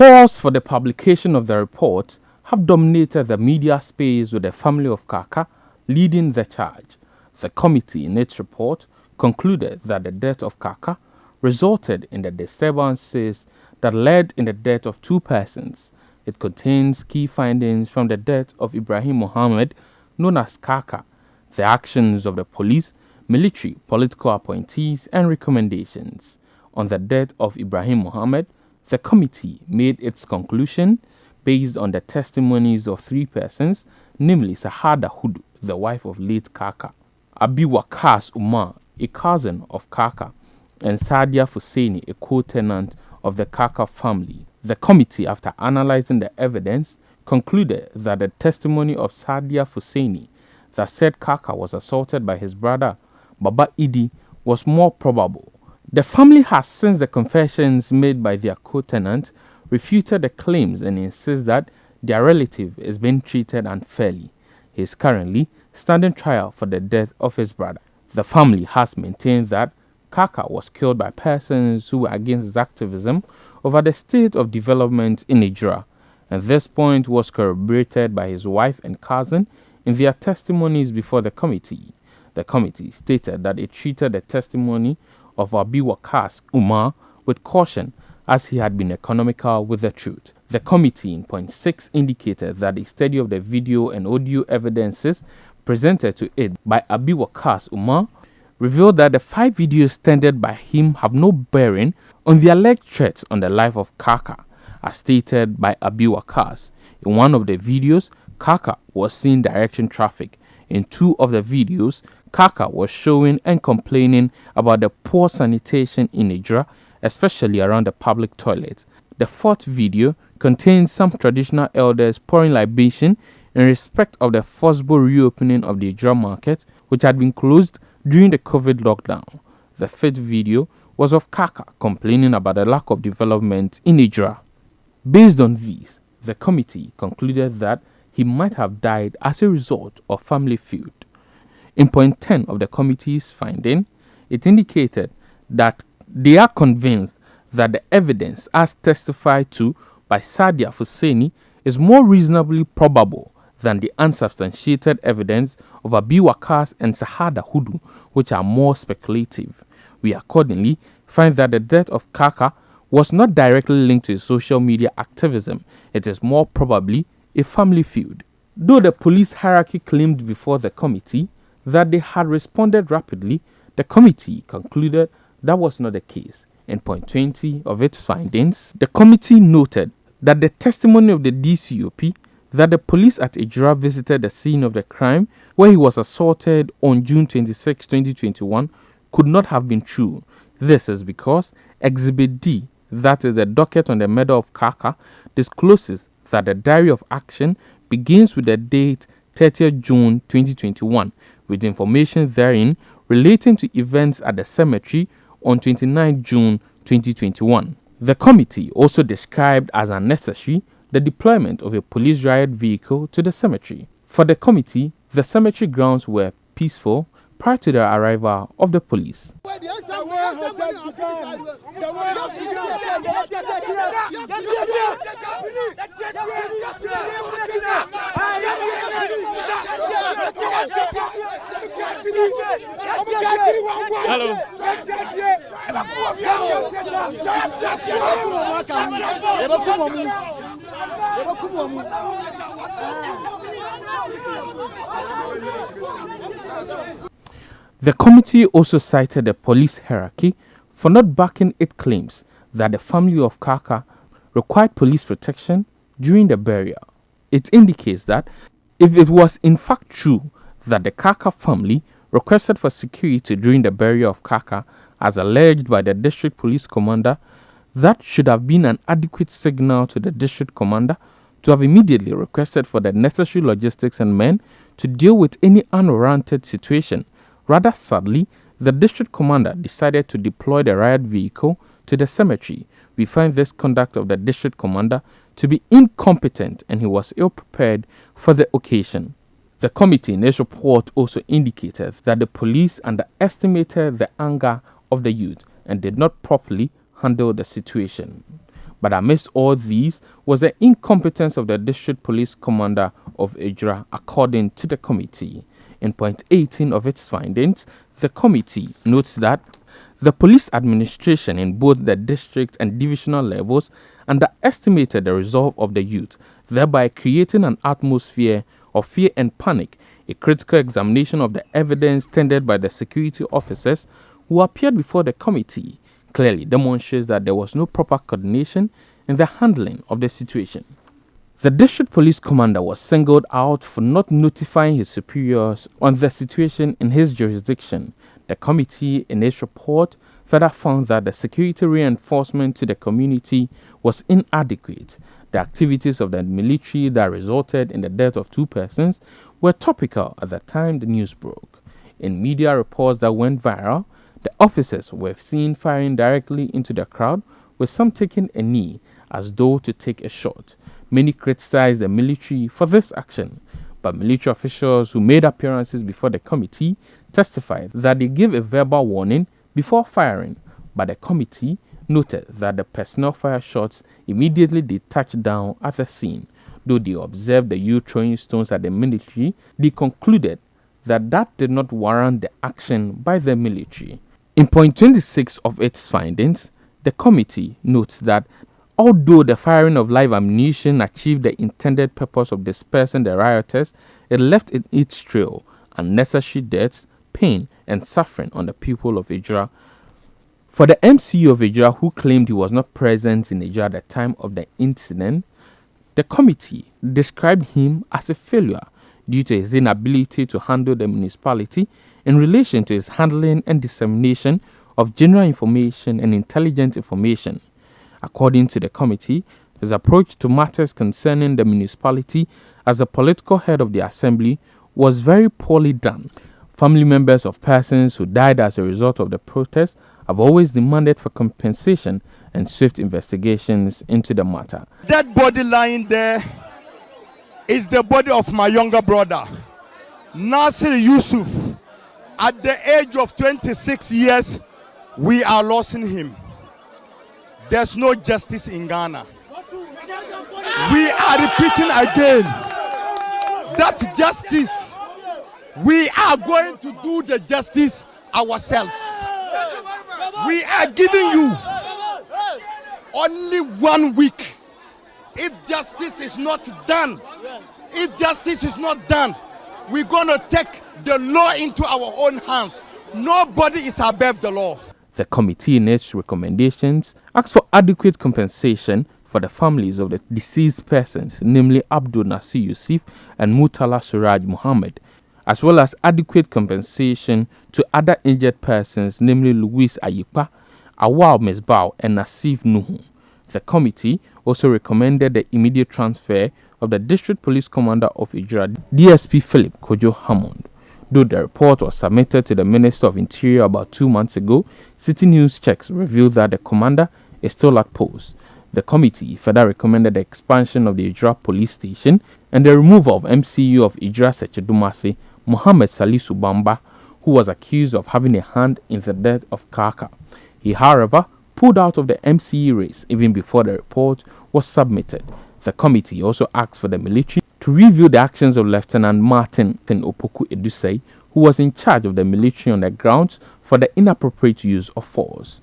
Calls for the publication of the report have dominated the media space, with the family of Kaka leading the charge. The committee, in its report, concluded that the death of Kaka resulted in the disturbances that led in the death of 2 persons. It contains key findings from the death of Ibrahim Mohammed, known as Kaka, the actions of the police, military, political appointees, and recommendations. On the death of Ibrahim Mohammed, the committee made its conclusion based on the testimonies of 3 persons, namely Sahada Hudu, the wife of late Kaka, Abi Wakas Umar, a cousin of Kaka, and Sadia Fuseni, a co-tenant of the Kaka family. The committee, after analyzing the evidence, concluded that the testimony of Sadia Fuseni that said Kaka was assaulted by his brother Baba Idi was more probable. The family has, since the confessions made by their co-tenant, refuted the claims and insists that their relative is being treated unfairly. He is currently standing trial for the death of his brother. The family has maintained that Kaka was killed by persons who were against his activism over the state of development in Ejura, and this point was corroborated by his wife and cousin in their testimonies before the committee. The committee stated that it treated the testimony of Abi Wakas Umar with caution, as he had been economical with the truth. The committee in point 6 indicated that a study of the video and audio evidences presented to it by Abi Wakas Umar revealed that the 5 videos tendered by him have no bearing on the alleged threats on the life of Kaka, as stated by Abi Wakas. In one of the videos, Kaka was seen directing traffic. In 2 of the videos, Kaka was showing and complaining about the poor sanitation in Ejura, especially around the public toilets. The 4th video contains some traditional elders pouring libation in respect of the forcible reopening of the Ejura market, which had been closed during the COVID lockdown. The 5th video was of Kaka complaining about the lack of development in Ejura. Based on these, the committee concluded that he might have died as a result of family feud. In point 10 of the committee's finding, it indicated that they are convinced that the evidence as testified to by Sadia Fuseni is more reasonably probable than the unsubstantiated evidence of Abi Wakas and Sahada Hudu, which are more speculative. We accordingly find that the death of Kaka was not directly linked to social media activism. It is more probably a family feud. Though the police hierarchy claimed before the committee that they had responded rapidly, the committee concluded that was not the case. In point 20 of its findings, the committee noted that the testimony of the DCOP that the police at Ejura visited the scene of the crime where he was assaulted on June 26, 2021 could not have been true. This is because Exhibit D, that is the docket on the murder of Kaka, discloses that the diary of action begins with the date 30th June 2021, with information therein relating to events at the cemetery on 29 June 2021. The committee also described as unnecessary the deployment of a police riot vehicle to the cemetery. For the committee, the cemetery grounds were peaceful prior to the arrival of the police. Hello. The committee also cited the police hierarchy for not backing its claims that the family of Kaka required police protection during the burial. It indicates that if it was in fact true that the Kaka family requested for security during the burial of Kaka, as alleged by the district police commander, that should have been an adequate signal to the district commander to have immediately requested for the necessary logistics and men to deal with any unwarranted situation. Rather sadly, the district commander decided to deploy the riot vehicle to the cemetery. We find this conduct of the district commander to be incompetent, and he was ill-prepared for the occasion. The committee in its report also indicated that the police underestimated the anger of the youth and did not properly handle the situation. But amidst all these was the incompetence of the district police commander of Ejura, according to the committee. In point 18 of its findings, the committee notes that the police administration in both the district and divisional levels underestimated the resolve of the youth, thereby creating an atmosphere of fear and panic. A critical examination of the evidence tendered by the security officers who appeared before the committee clearly demonstrates that there was no proper coordination in the handling of the situation. The district police commander was singled out for not notifying his superiors on the situation in his jurisdiction. The committee, in its report, further found that the security reinforcement to the community was inadequate. The activities of the military that resulted in the death of 2 persons were topical at the time the news broke. In media reports that went viral, the officers were seen firing directly into the crowd, with some taking a knee as though to take a shot. Many criticized the military for this action, but military officials who made appearances before the committee testified that they gave a verbal warning before firing, but the committee noted that the personnel fired shots immediately they touched down at the scene. Though they observed the youth throwing stones at the military, they concluded that that did not warrant the action by the military. In point 26 of its findings, the committee notes that although the firing of live ammunition achieved the intended purpose of dispersing the rioters, it left in its trail unnecessary deaths, pain, and suffering on the people of Ejura. For the MCU of Ejura, who claimed he was not present in Ejura at the time of the incident, the committee described him as a failure due to his inability to handle the municipality in relation to his handling and dissemination of general information and intelligence information. According to the committee, his approach to matters concerning the municipality as the political head of the assembly was very poorly done. Family members of persons who died as a result of the protest have always demanded for compensation and swift investigations into the matter. That body lying there is the body of my younger brother, Nasir Yusuf. At the age of 26 years, we are losing him. There's no justice in Ghana. We are repeating again that justice, we are going to do the justice ourselves. We are giving you only 1 week. If justice is not done, we're going to take the law into our own hands. Nobody is above the law. The committee, in its recommendations, asked for adequate compensation for the families of the deceased persons, namely Abdul Nasir Yusuf and Mutala Suraj Muhammad, as well as adequate compensation to other injured persons, namely Louis Ayipa, Awal Mesbao, and Nasif Nuhu. The committee also recommended the immediate transfer of the District Police Commander of Ejura, DSP Philip Kojo Hammond. Though the report was submitted to the Minister of Interior about 2 months ago, Citi News checks revealed that the commander is still at post. The committee further recommended the expansion of the Ejura police station and the removal of MCU of Ejura Sechedumase, Mohammed Salisu Bamba, who was accused of having a hand in the death of Kaka. He, however, pulled out of the MCE race even before the report was submitted. The committee also asked for the military to review the actions of Lieutenant Martin Opoku Edusei, who was in charge of the military on the grounds for the inappropriate use of force.